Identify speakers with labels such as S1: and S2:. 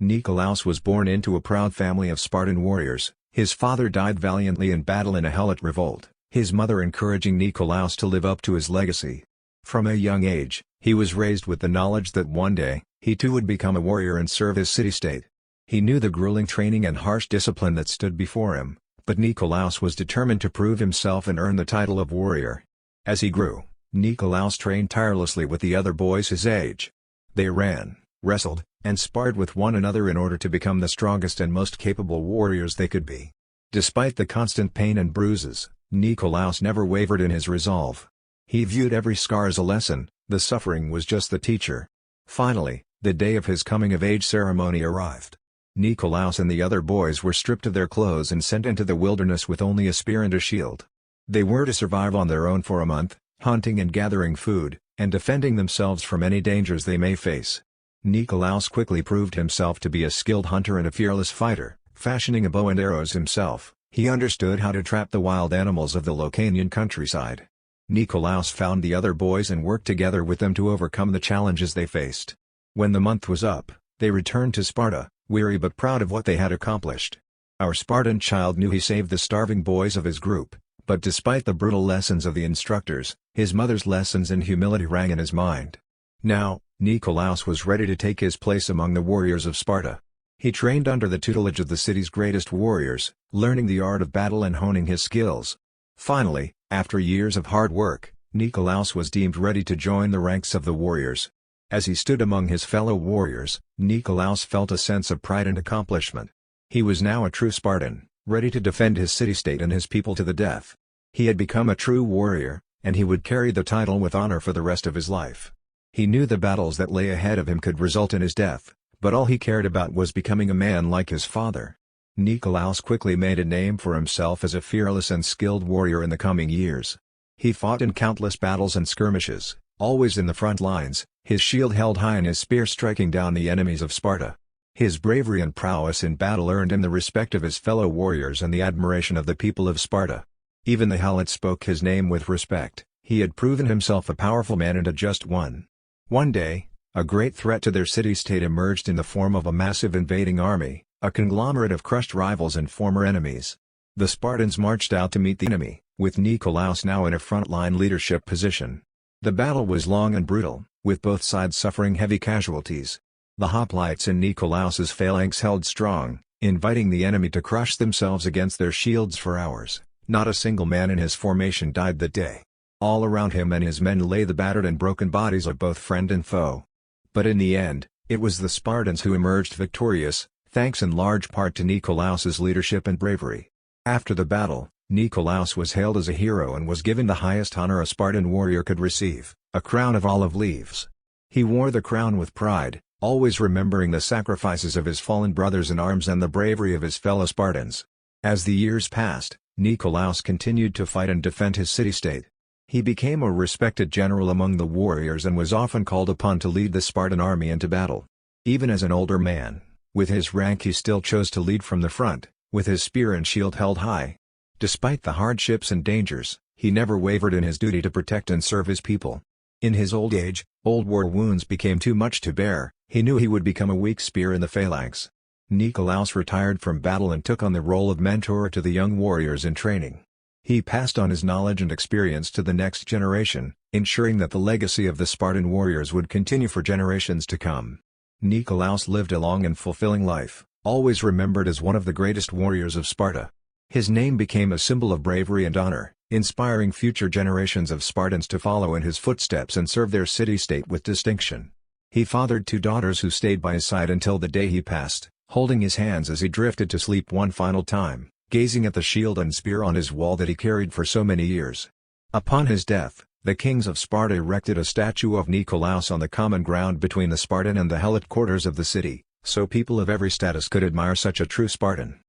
S1: Nikolaos was born into a proud family of Spartan warriors. His father died valiantly in battle in a Helot revolt, his mother encouraging Nikolaos to live up to his legacy. From a young age, he was raised with the knowledge that one day, he too would become a warrior and serve his city-state. He knew the grueling training and harsh discipline that stood before him, but Nikolaos was determined to prove himself and earn the title of warrior. As he grew, Nikolaos trained tirelessly with the other boys his age. They ran, wrestled, and sparred with one another in order to become the strongest and most capable warriors they could be. Despite the constant pain and bruises, Nikolaos never wavered in his resolve. He viewed every scar as a lesson, the suffering was just the teacher. Finally, the day of his coming-of-age ceremony arrived. Nikolaos and the other boys were stripped of their clothes and sent into the wilderness with only a spear and a shield. They were to survive on their own for a month, hunting and gathering food, and defending themselves from any dangers they may face. Nikolaos quickly proved himself to be a skilled hunter and a fearless fighter, fashioning a bow and arrows himself. He understood how to trap the wild animals of the Lucanian countryside. Nikolaos found the other boys and worked together with them to overcome the challenges they faced. When the month was up, they returned to Sparta, weary but proud of what they had accomplished. Our Spartan child knew he saved the starving boys of his group, but despite the brutal lessons of the instructors, his mother's lessons and humility rang in his mind. Now, Nikolaos was ready to take his place among the warriors of Sparta. He trained under the tutelage of the city's greatest warriors, learning the art of battle and honing his skills. Finally, after years of hard work, Nikolaos was deemed ready to join the ranks of the warriors. As he stood among his fellow warriors, Nikolaos felt a sense of pride and accomplishment. He was now a true Spartan, ready to defend his city-state and his people to the death. He had become a true warrior, and he would carry the title with honor for the rest of his life. He knew the battles that lay ahead of him could result in his death, but all he cared about was becoming a man like his father. Nikolaos quickly made a name for himself as a fearless and skilled warrior in the coming years. He fought in countless battles and skirmishes, always in the front lines, his shield held high and his spear striking down the enemies of Sparta. His bravery and prowess in battle earned him the respect of his fellow warriors and the admiration of the people of Sparta. Even the Helots spoke his name with respect. He had proven himself a powerful man and a just one. One day, a great threat to their city-state emerged in the form of a massive invading army, a conglomerate of crushed rivals and former enemies. The Spartans marched out to meet the enemy, with Nikolaos now in a front-line leadership position. The battle was long and brutal, with both sides suffering heavy casualties. The hoplites in Nikolaos's phalanx held strong, inviting the enemy to crush themselves against their shields for hours. Not a single man in his formation died that day. All around him and his men lay the battered and broken bodies of both friend and foe. But in the end, it was the Spartans who emerged victorious, thanks in large part to Nikolaos's leadership and bravery. After the battle, Nikolaos was hailed as a hero and was given the highest honor a Spartan warrior could receive, a crown of olive leaves. He wore the crown with pride, always remembering the sacrifices of his fallen brothers in arms and the bravery of his fellow Spartans. As the years passed, Nikolaos continued to fight and defend his city-state. He became a respected general among the warriors and was often called upon to lead the Spartan army into battle. Even as an older man, with his rank he still chose to lead from the front, with his spear and shield held high. Despite the hardships and dangers, he never wavered in his duty to protect and serve his people. In his old age, old war wounds became too much to bear. He knew he would become a weak spear in the phalanx. Nikolaos retired from battle and took on the role of mentor to the young warriors in training. He passed on his knowledge and experience to the next generation, ensuring that the legacy of the Spartan warriors would continue for generations to come. Nikolaos lived a long and fulfilling life, always remembered as one of the greatest warriors of Sparta. His name became a symbol of bravery and honor, inspiring future generations of Spartans to follow in his footsteps and serve their city-state with distinction. He fathered 2 daughters who stayed by his side until the day he passed, holding his hands as he drifted to sleep one final time, gazing at the shield and spear on his wall that he carried for so many years. Upon his death, the kings of Sparta erected a statue of Nikolaos on the common ground between the Spartan and the Helot quarters of the city, so people of every status could admire such a true Spartan.